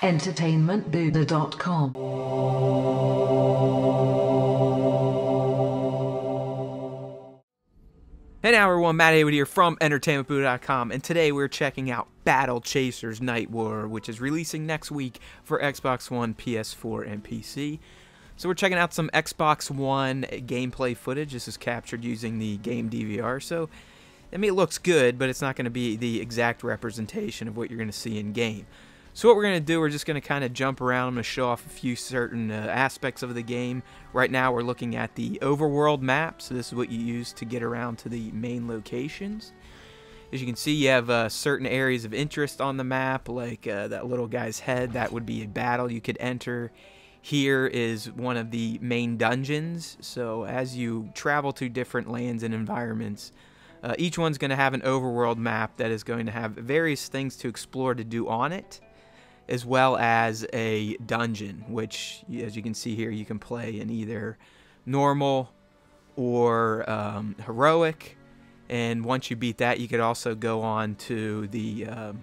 entertainmentbuddha.com. Hey now everyone, Matt Haywood here from entertainmentbuddha.com, and today we're checking out Battle Chasers Nightwar, which is releasing next week for Xbox One, PS4, and PC. So we're checking out some Xbox One gameplay footage. This is captured using the GameDVR, so I mean it looks good, but it's not going to be the exact representation of what you're going to see in game. So what we're going to do, we're just going to kind of jump around. I'm going to show off a few certain aspects of the game. Right now we're looking at the overworld map, so this is what you use to get around to the main locations. As you can see, you have certain areas of interest on the map, like that little guy's head. That would be a battle you could enter. Here is one of the main dungeons, so as you travel to different lands and environments, each one's going to have an overworld map that is going to have various things to explore to do on it, as well as a dungeon, which, as you can see here, you can play in either normal or heroic. And once you beat that, you could also go on to the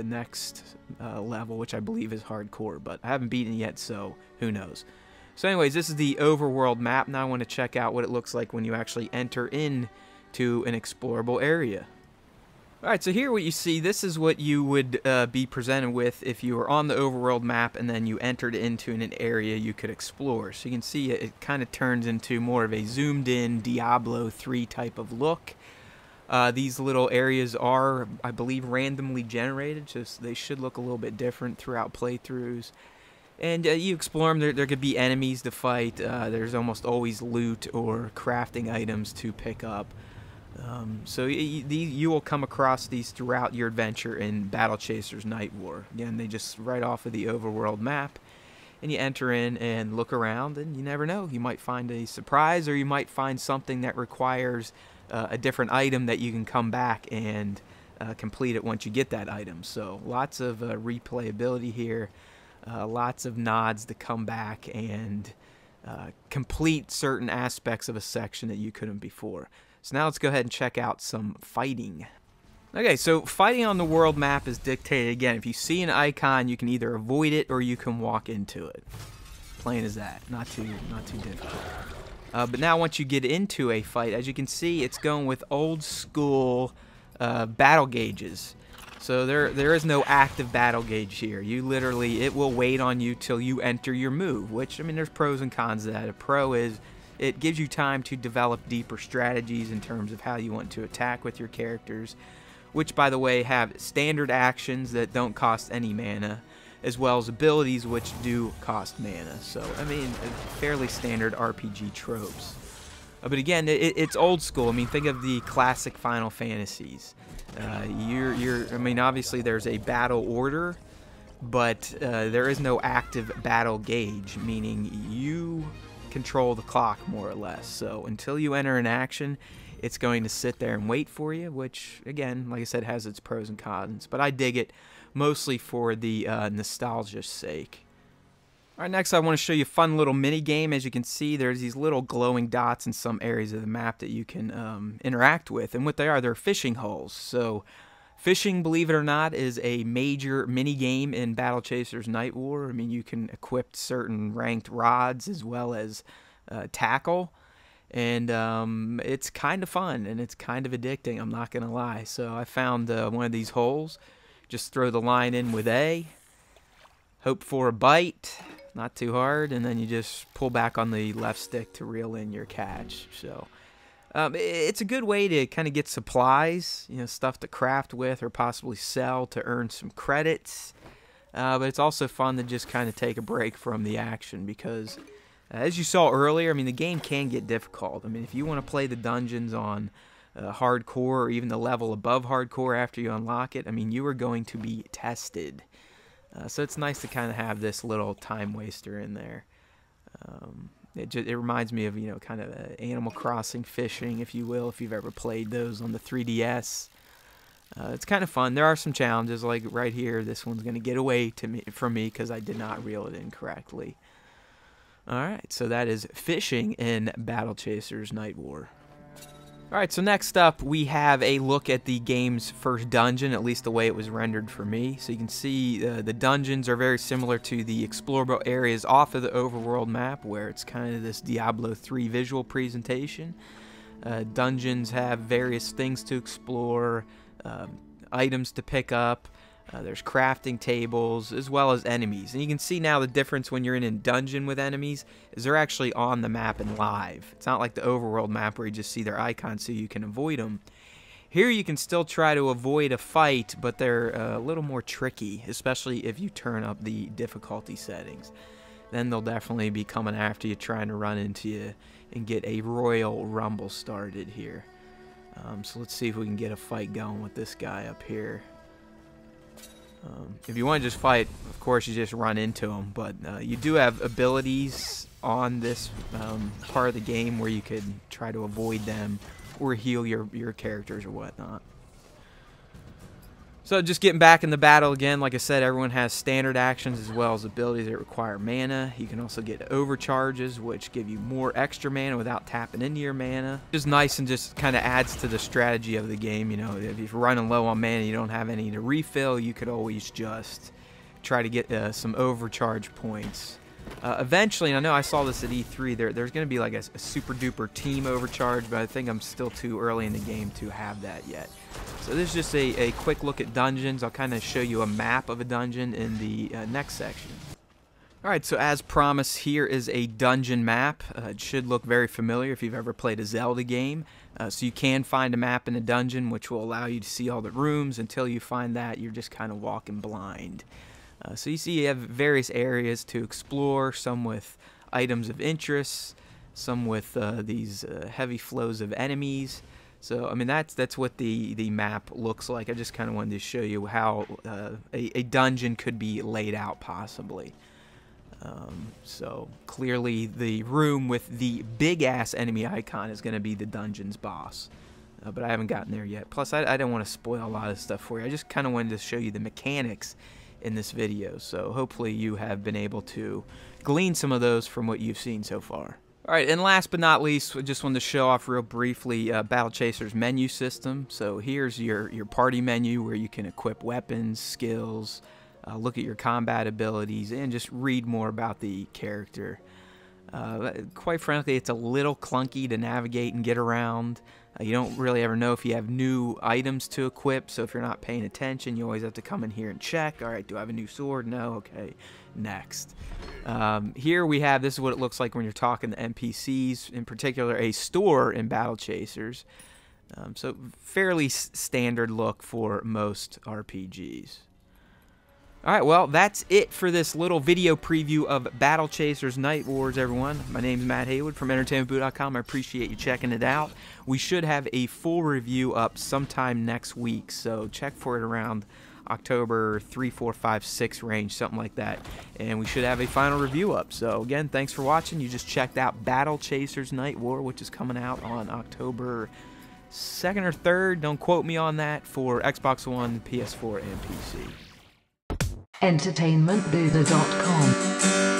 next level, which I believe is hardcore, but I haven't beaten it yet, so who knows. So anyways, this is the overworld map. Now I want to check out what it looks like when you actually enter into an explorable area. Alright, so here what you see, this is what you would be presented with if you were on the overworld map and then you entered into an area you could explore. So you can see it kind of turns into more of a zoomed in Diablo 3 type of look. These little areas are, I believe, randomly generated, so they should look a little bit different throughout playthroughs. And you explore them, there could be enemies to fight, there's almost always loot or crafting items to pick up. So you will come across these throughout your adventure in Battle Chasers Nightwar. Again, they just right off of the overworld map, and you enter in and look around, and you never know. You might find a surprise, or you might find something that requires a different item that you can come back and complete it once you get that item. So lots of replayability here, lots of nods to come back and complete certain aspects of a section that you couldn't before. So now let's go ahead and check out some fighting. Okay, so fighting on the world map is dictated, again, if you see an icon, you can either avoid it or you can walk into it. Plain as that. Not too difficult. But now once you get into a fight, as you can see, it's going with old school battle gauges. So there is no active battle gauge here. You literally, it will wait on you till you enter your move, which, I mean, there's pros and cons to that. A pro is it gives you time to develop deeper strategies in terms of how you want to attack with your characters, which, by the way, have standard actions that don't cost any mana, as well as abilities which do cost mana. So, I mean, fairly standard RPG tropes. But again, it's old school. I mean, think of the classic Final Fantasies. I mean, obviously there's a battle order, but there is no active battle gauge, meaning you control the clock more or less. So until you enter an action, it's going to sit there and wait for you, which, again, like I said, has its pros and cons. But I dig it mostly for the nostalgia's sake. Alright, next I want to show you a fun little mini game. As you can see, there's these little glowing dots in some areas of the map that you can interact with. And what they are, they're fishing holes. So fishing, believe it or not, is a major mini game in Battle Chasers Nightwar. I mean, you can equip certain ranked rods as well as tackle. And it's kind of fun, and it's kind of addicting, I'm not going to lie. So I found one of these holes. Just throw the line in with A. Hope for a bite. Not too hard. And then you just pull back on the left stick to reel in your catch. So it's a good way to kind of get supplies, you know, stuff to craft with or possibly sell to earn some credits. But it's also fun to just kind of take a break from the action because, as you saw earlier, I mean, the game can get difficult. I mean, if you want to play the dungeons on hardcore or even the level above hardcore after you unlock it, I mean, you are going to be tested. So it's nice to kind of have this little time waster in there. It reminds me of, you know, kind of Animal Crossing fishing, if you will, if you've ever played those on the 3DS. It's kind of fun. There are some challenges, like right here. This one's going to get away from me because I did not reel it in correctly. Alright, so that is fishing in Battle Chasers Nightwar. Alright, so next up we have a look at the game's first dungeon, at least the way it was rendered for me. So you can see the dungeons are very similar to the explorable areas off of the overworld map, where it's kind of this Diablo 3 visual presentation. Dungeons have various things to explore, items to pick up. There's crafting tables as well as enemies. And you can see now the difference when you're in a dungeon with enemies is they're actually on the map and live. It's not like the overworld map where you just see their icons so you can avoid them. Here you can still try to avoid a fight, but they're a little more tricky, especially if you turn up the difficulty settings. Then they'll definitely be coming after you, trying to run into you and get a royal rumble started here. So let's see if we can get a fight going with this guy up here. If you want to just fight, of course you just run into them, but you do have abilities on this part of the game where you could try to avoid them or heal your characters or whatnot. So just getting back in the battle again, like I said, everyone has standard actions as well as abilities that require mana. You can also get overcharges, which give you more extra mana without tapping into your mana. Just nice and just kind of adds to the strategy of the game. You know, if you're running low on mana and you don't have any to refill, you could always just try to get some overcharge points. Eventually, and I know I saw this at E3, there's going to be like a super duper team overcharge, but I think I'm still too early in the game to have that yet. So this is just a quick look at dungeons. I'll kind of show you a map of a dungeon in the next section. Alright, so as promised, here is a dungeon map. It should look very familiar if you've ever played a Zelda game. So you can find a map in a dungeon which will allow you to see all the rooms. Until you find that, you're just kind of walking blind. So you see you have various areas to explore, some with items of interest, some with these heavy flows of enemies. So, I mean, that's what the map looks like. I just kind of wanted to show you how a dungeon could be laid out, possibly. So, clearly, the room with the big-ass enemy icon is going to be the dungeon's boss. But I haven't gotten there yet. Plus, I didn't want to spoil a lot of stuff for you. I just kind of wanted to show you the mechanics in this video. So, hopefully, you have been able to glean some of those from what you've seen so far. Alright, and last but not least, I just wanted to show off real briefly Battle Chaser's menu system. So here's your party menu where you can equip weapons, skills, look at your combat abilities, and just read more about the character. Quite frankly, it's a little clunky to navigate and get around. You don't really ever know if you have new items to equip, so if you're not paying attention, you always have to come in here and check. Alright, do I have a new sword? No? Okay, next. Here we have, this is what it looks like when you're talking to NPCs, in particular a store in Battle Chasers. So fairly standard look for most RPGs. Alright, well, that's it for this little video preview of Battle Chasers Night Wars, everyone. My name is Matt Haywood from entertainmentboo.com. I appreciate you checking it out. We should have a full review up sometime next week, so check for it around October 3, 4, 5, 6 range, something like that. And we should have a final review up. So, again, thanks for watching. You just checked out Battle Chasers Night War, which is coming out on October 2nd or 3rd. Don't quote me on that, for Xbox One, PS4, and PC. entertainmentboo.com